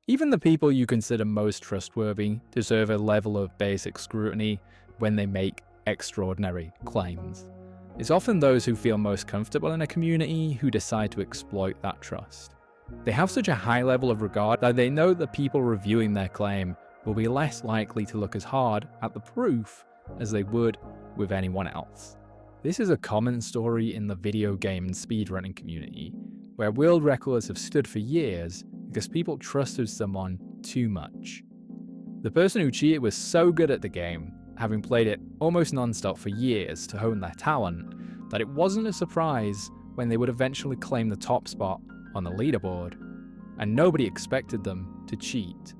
Even the people you consider most trustworthy deserve a level of basic scrutiny when they make extraordinary claims. It's often those who feel most comfortable in a community who decide to exploit that trust. They have such a high level of regard that they know the people reviewing their claim will be less likely to look as hard at the proof as they would with anyone else. This is a common story in the video game and speedrunning community, where world records have stood for years because people trusted someone too much. The person who cheated was so good at the game, having played it almost non-stop for years to hone their talent, that it wasn't a surprise when they would eventually claim the top spot on the leaderboard, and nobody expected them to cheat.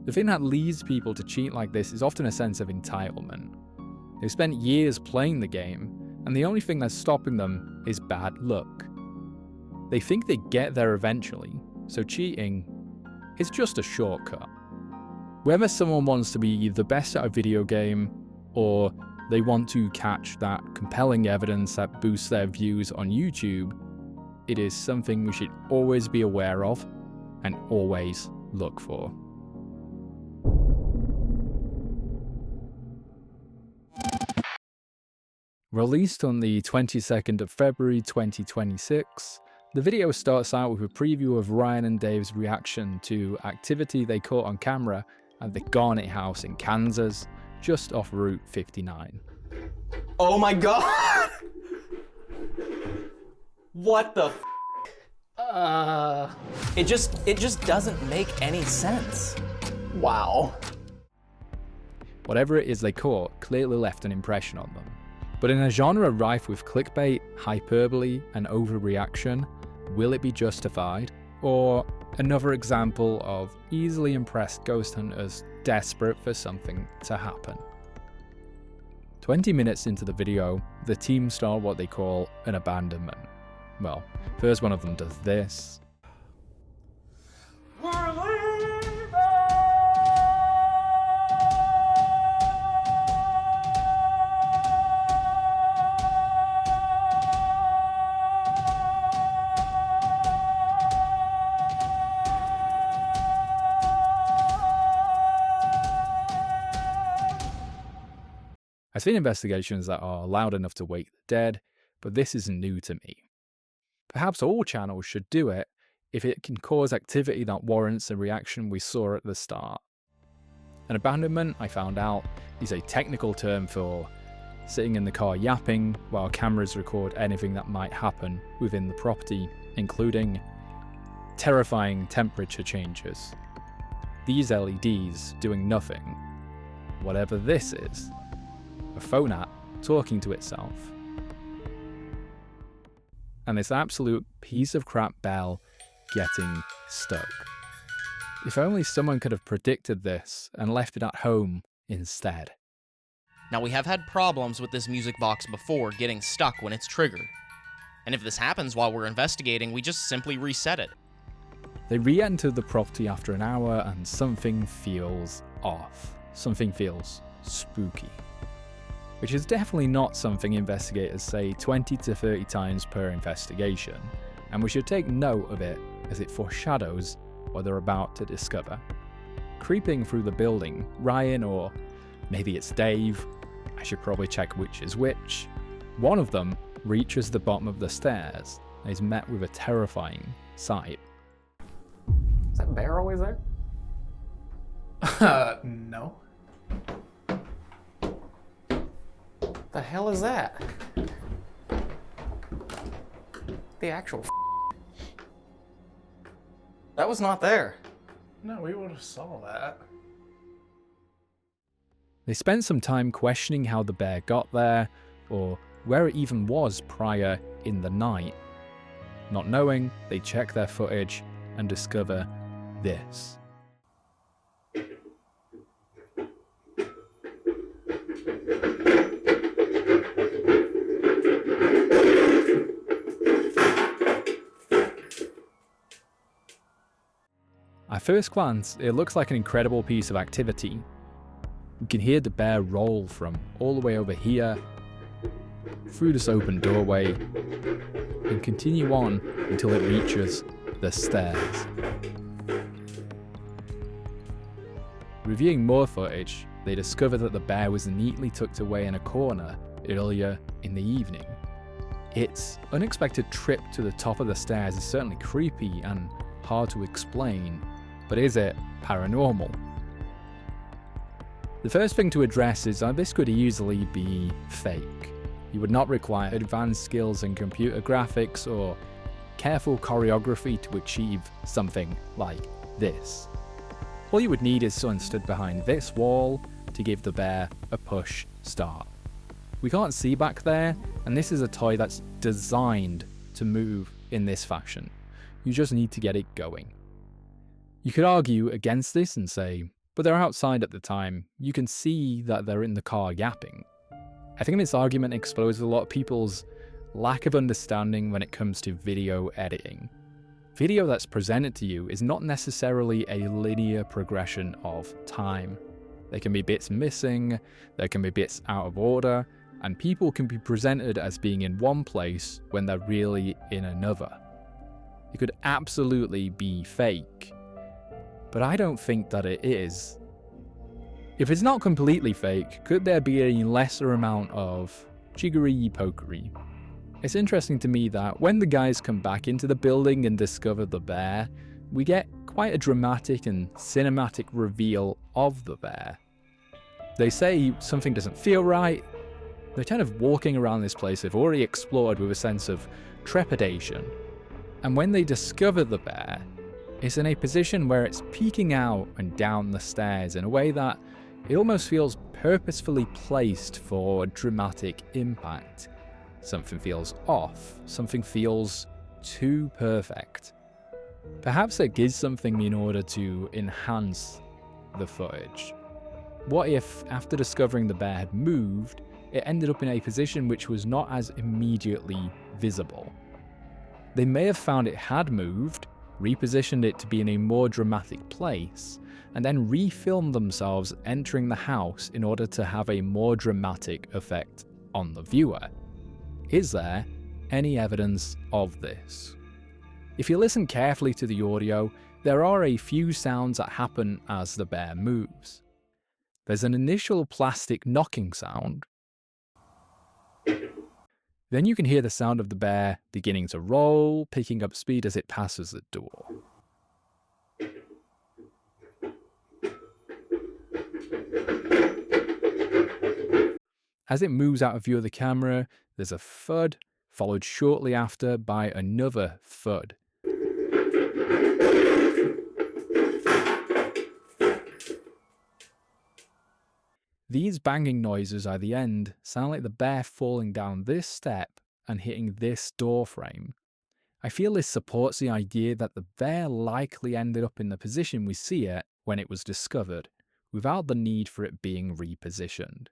The thing that leads people to cheat like this is often a sense of entitlement. They've spent years playing the game, and the only thing that's stopping them is bad luck. They think they get there eventually, so cheating is just a shortcut. Whether someone wants to be the best at a video game, or they want to catch that compelling evidence that boosts their views on YouTube, it is something we should always be aware of and always look for. Released on the 22nd of February 2026, the video starts out with a preview of Ryan and Dave's reaction to activity they caught on camera at the Garnett House in Kansas, just off Route 59. Oh my god! What the It just doesn't make any sense. Wow. Whatever it is they caught clearly left an impression on them. But in a genre rife with clickbait, hyperbole, and overreaction, will it be justified? Or another example of easily impressed ghost hunters desperate for something to happen? 20 minutes into the video, the team start what they call an abandonment. Well, first one of them does this. We're leaving! I've seen investigations that are loud enough to wake the dead, but this is new to me. Perhaps all channels should do it if it can cause activity that warrants the reaction we saw at the start. An abandonment, I found out, is a technical term for sitting in the car yapping while cameras record anything that might happen within the property, including terrifying temperature changes. These LEDs doing nothing, whatever this is. A phone app talking to itself. And this absolute piece of crap bell getting stuck. If only someone could have predicted this and left it at home instead. Now, we have had problems with this music box before getting stuck when it's triggered. And if this happens while we're investigating, we just simply reset it. They re-entered the property after an hour and something feels off. Something feels spooky. Which is definitely not something investigators say 20 to 30 times per investigation, and we should take note of it as it foreshadows what they're about to discover. Creeping through the building, Ryan, or maybe it's Dave, I should probably check which is which, one of them reaches the bottom of the stairs and is met with a terrifying sight. Is that bear always there? No. The hell is that? The actual That was not there. No, we would have saw that. They spent some time questioning how the bear got there, or where it even was prior in the night. Not knowing, they check their footage and discover this. At first glance, it looks like an incredible piece of activity. You can hear the bear roll from all the way over here, through this open doorway, and continue on until it reaches the stairs. Reviewing more footage, they discover that the bear was neatly tucked away in a corner earlier in the evening. Its unexpected trip to the top of the stairs is certainly creepy and hard to explain, but is it paranormal? The first thing to address is that this could easily be fake. You would not require advanced skills in computer graphics or careful choreography to achieve something like this. All you would need is someone stood behind this wall to give the bear a push start. We can't see back there, and this is a toy that's designed to move in this fashion. You just need to get it going. You could argue against this and say, but they're outside at the time, you can see that they're in the car yapping. I think this argument exposes a lot of people's lack of understanding when it comes to video editing. Video that's presented to you is not necessarily a linear progression of time. There can be bits missing, there can be bits out of order, and people can be presented as being in one place when they're really in another. It could absolutely be fake, but I don't think that it is. If it's not completely fake, could there be a lesser amount of jiggery-pokery? It's interesting to me that when the guys come back into the building and discover the bear, we get quite a dramatic and cinematic reveal of the bear. They say something doesn't feel right. They're kind of walking around this place they've already explored with a sense of trepidation. And when they discover the bear, it's in a position where it's peeking out and down the stairs in a way that it almost feels purposefully placed for dramatic impact. Something feels off, something feels too perfect. Perhaps it gives something in order to enhance the footage. What if, after discovering the bear had moved, it ended up in a position which was not as immediately visible? They may have found it had moved, repositioned it to be in a more dramatic place, and then refilmed themselves entering the house in order to have a more dramatic effect on the viewer. Is there any evidence of this? If you listen carefully to the audio, there are a few sounds that happen as the bear moves. There's an initial plastic knocking sound. Then you can hear the sound of the bear beginning to roll, picking up speed as it passes the door. As it moves out of view of the camera, there's a thud, followed shortly after by another thud. These banging noises at the end sound like the bear falling down this step and hitting this door frame. I feel this supports the idea that the bear likely ended up in the position we see it when it was discovered, without the need for it being repositioned.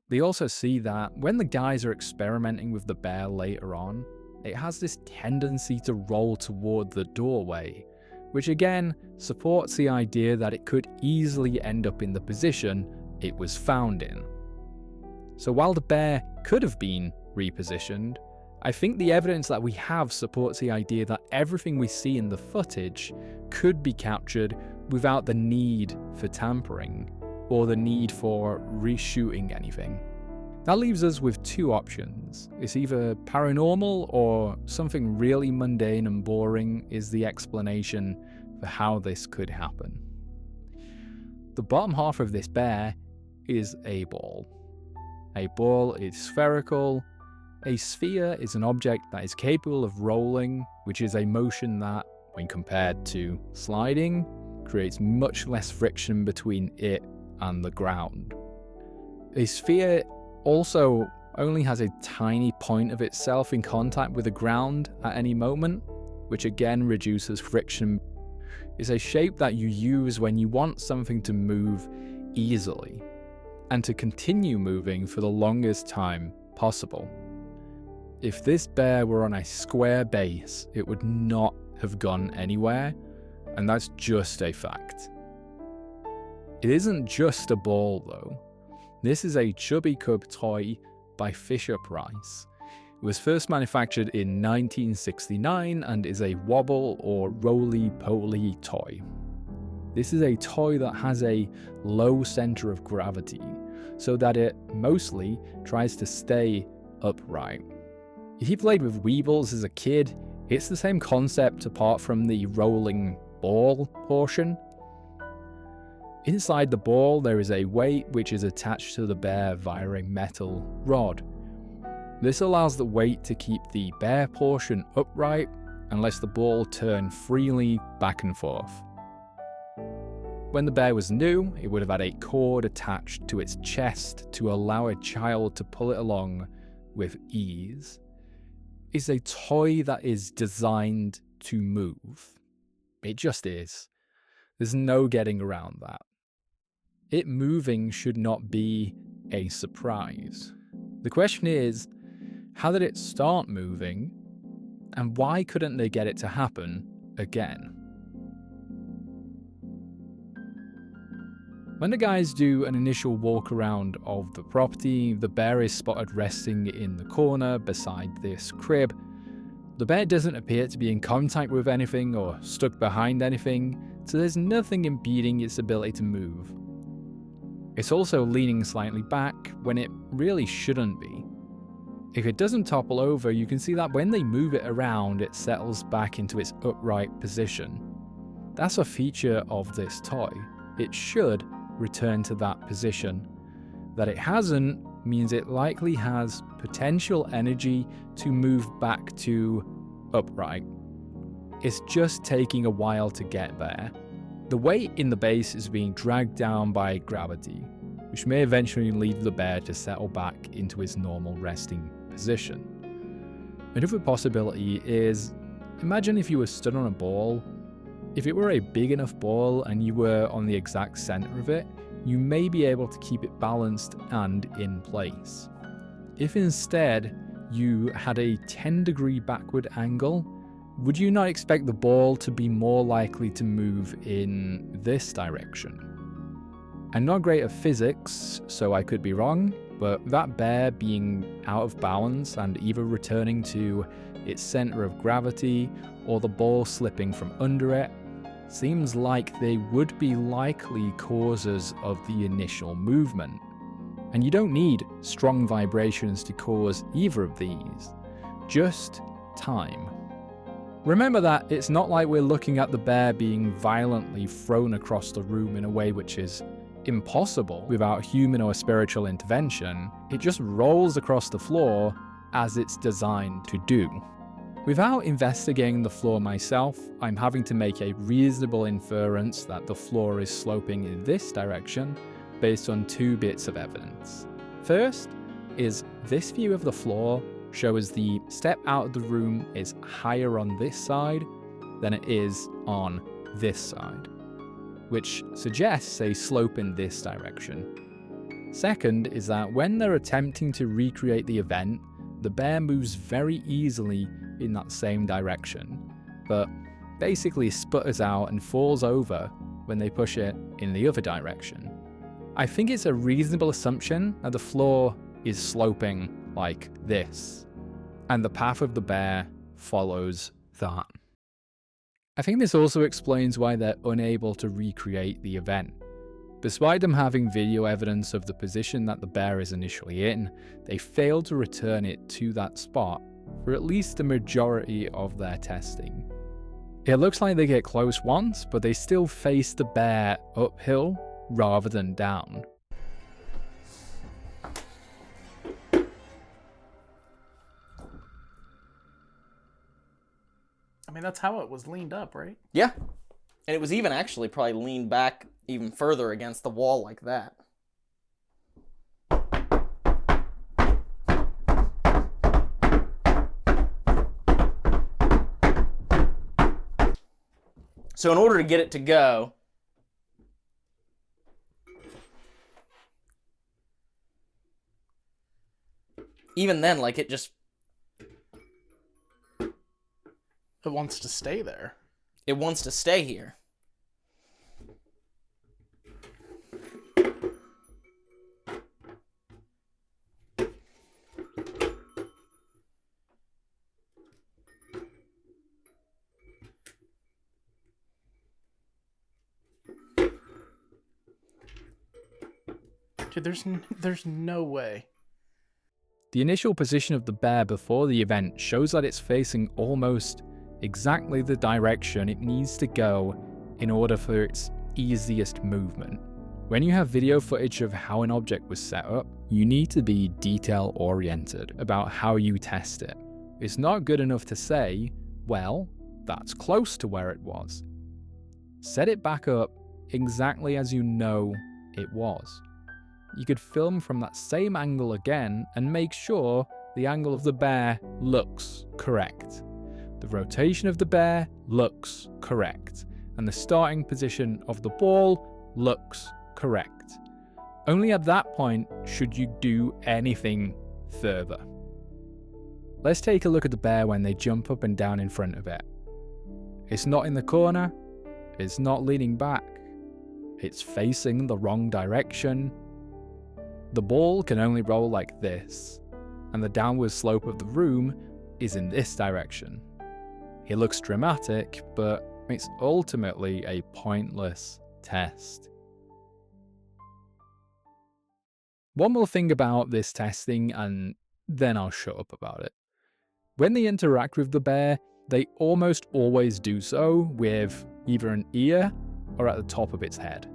They also see that when the guys are experimenting with the bear later on, it has this tendency to roll toward the doorway, which again supports the idea that it could easily end up in the position it was found in. So while the bear could have been repositioned, I think the evidence that we have supports the idea that everything we see in the footage could be captured without the need for tampering or the need for reshooting anything. That leaves us with two options. It's either paranormal or something really mundane and boring is the explanation for how this could happen. The bottom half of this bear is a ball. A ball is spherical. A sphere is an object that is capable of rolling, which is a motion that, when compared to sliding, creates much less friction between it and the ground. A sphere also only has a tiny point of itself in contact with the ground at any moment, which again reduces friction. It's a shape that you use when you want something to move easily, and to continue moving for the longest time possible. If this bear were on a square base, it would not have gone anywhere, and that's just a fact. It isn't just a ball though. This is a Chubby Cub toy by Fisher-Price. It was first manufactured in 1969 and is a wobble or roly-poly toy. This is a toy that has a low center of gravity, so that it mostly tries to stay upright. If you played with Weebles as a kid, it's the same concept apart from the rolling ball portion. Inside the ball there is a weight which is attached to the bear via a metal rod. This allows the weight to keep the bear portion upright and lets the ball turn freely back and forth. When the bear was new, it would have had a cord attached to its chest to allow a child to pull it along with ease. It's a toy that is designed to move. It just is. There's no getting around that. It moving should not be a surprise. The question is, how did it start moving, and why couldn't they get it to happen again? When the guys do an initial walk around of the property, the bear is spotted resting in the corner beside this crib. The bear doesn't appear to be in contact with anything or stuck behind anything, so there's nothing impeding its ability to move. It's also leaning slightly back when it really shouldn't be. If it doesn't topple over, you can see that when they move it around, it settles back into its upright position. That's a feature of this toy. It should return to that position. That it hasn't means it likely has potential energy to move back to upright. It's just taking a while to get there. The weight in the base is being dragged down by gravity, which may eventually lead the bear to settle back into his normal resting position. Another possibility is, imagine if you were stood on a ball. If it were a big enough ball and you were on the exact center of it, you may be able to keep it balanced and in place. If instead you had a 10-degree backward angle, would you not expect the ball to be more likely to move in this direction? I'm not great at physics, so I could be wrong, but that bear being out of balance and either returning to its center of gravity or the ball slipping from under it seems like they would be likely causes of the initial movement. And you don't need strong vibrations to cause either of these, just time. Remember that it's not like we're looking at the bear being violently thrown across the room in a way which is impossible without human or spiritual intervention. It just rolls across the floor as it's designed to do. Without investigating the floor myself, I'm having to make a reasonable inference that the floor is sloping in this direction based on two bits of evidence. First is this view of the floor shows the step out of the room is higher on this side than it is on this side, which suggests a slope in this direction. Second is that when they're attempting to recreate the event, the bear moves very easily in that same direction, but basically sputters out and falls over when they push it in the other direction. I think it's a reasonable assumption that the floor is sloping like this, and the path of the bear follows that. I think this also explains why they're unable to recreate the event. Despite them having video evidence of the position that the bear is initially in, they failed to return it to that spot for at least the majority of their testing. It looks like they get close once, but they still face the bear uphill rather than down. I mean, that's how it was leaned up, right? Yeah. And it was even actually probably leaned back even further against the wall like that. So in order to get it to go, even then, like, it wants to stay there. It wants to stay here. Dude, there's no way. The initial position of the bear before the event shows that it's facing almost exactly the direction it needs to go in order for its easiest movement. When you have video footage of how an object was set up, you need to be detail-oriented about how you test it. It's not good enough to say, well, that's close to where it was. Set it back up exactly as you know it was. You could film from that same angle again and make sure the angle of the bear looks correct. The rotation of the bear looks correct. And the starting position of the ball looks correct. Only at that point should you do anything further. Let's take a look at the bear when they jump up and down in front of it. It's not in the corner. It's not leaning back. It's facing the wrong direction. The ball can only roll like this, and the downward slope of the room is in this direction. It looks dramatic, but it's ultimately a pointless test. One more thing about this testing, and then I'll shut up about it. When they interact with the bear, they almost always do so with either an ear or at the top of its head.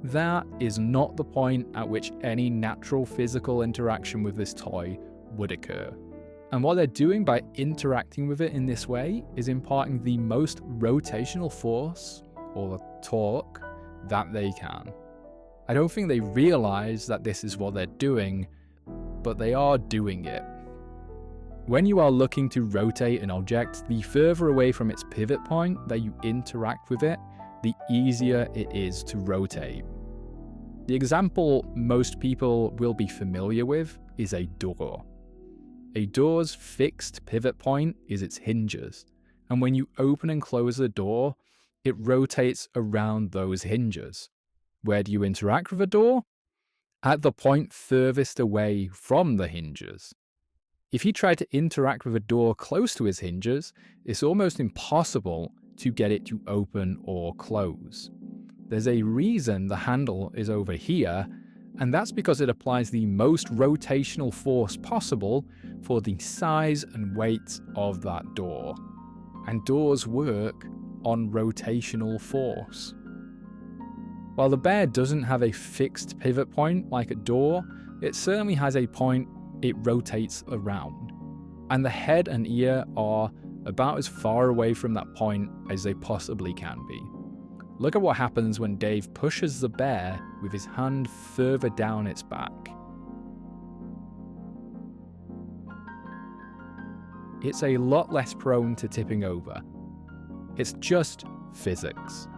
That is not the point at which any natural physical interaction with this toy would occur. And what they're doing by interacting with it in this way is imparting the most rotational force, or torque, that they can. I don't think they realize that this is what they're doing, but they are doing it. When you are looking to rotate an object, the further away from its pivot point that you interact with it, the easier it is to rotate. The example most people will be familiar with is a door. A door's fixed pivot point is its hinges, and when you open and close the door, it rotates around those hinges. Where do you interact with a door? At the point furthest away from the hinges. If you try to interact with a door close to its hinges, it's almost impossible to get it to open or close. There's a reason the handle is over here, and that's because it applies the most rotational force possible for the size and weight of that door. And doors work on rotational force. While the bear doesn't have a fixed pivot point like a door, it certainly has a point it rotates around. And the head and ear are about as far away from that point as they possibly can be. Look at what happens when Dave pushes the bear with his hand further down its back. It's a lot less prone to tipping over. It's just physics.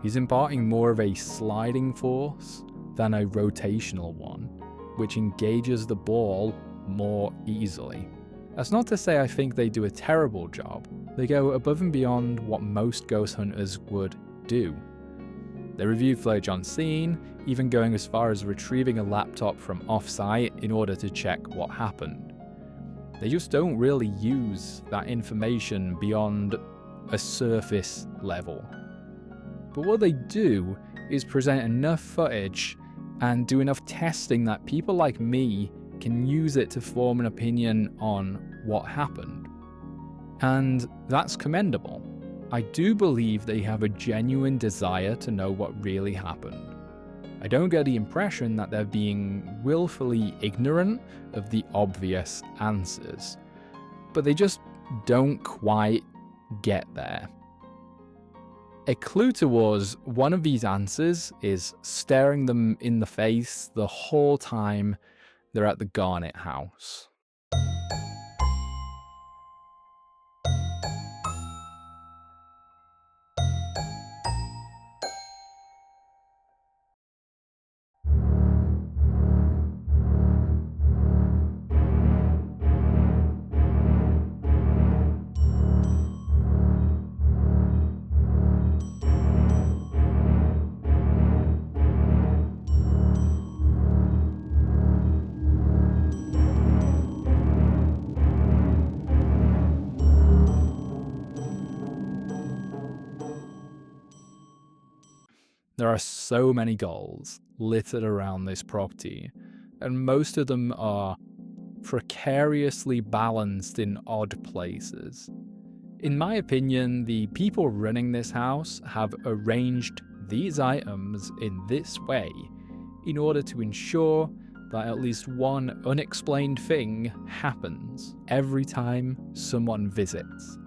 He's imparting more of a sliding force than a rotational one, which engages the ball more easily. That's not to say I think they do a terrible job. They go above and beyond what most ghost hunters would do. They reviewed footage on scene, even going as far as retrieving a laptop from off-site in order to check what happened. They just don't really use that information beyond a surface level. But what they do is present enough footage and do enough testing that people like me can use it to form an opinion on what happened. And that's commendable. I do believe they have a genuine desire to know what really happened. I don't get the impression that they're being willfully ignorant of the obvious answers, but they just don't quite get there. A clue towards one of these answers is staring them in the face the whole time they're at the Garnett House. There are so many goals littered around this property, and most of them are precariously balanced in odd places. In my opinion, the people running this house have arranged these items in this way in order to ensure that at least one unexplained thing happens every time someone visits.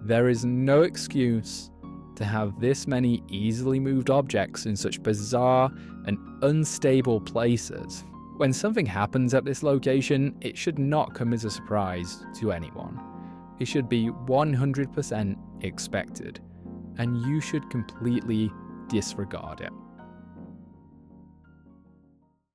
There is no excuse to have this many easily moved objects in such bizarre and unstable places. When something happens at this location, it should not come as a surprise to anyone. It should be 100% expected, and you should completely disregard it.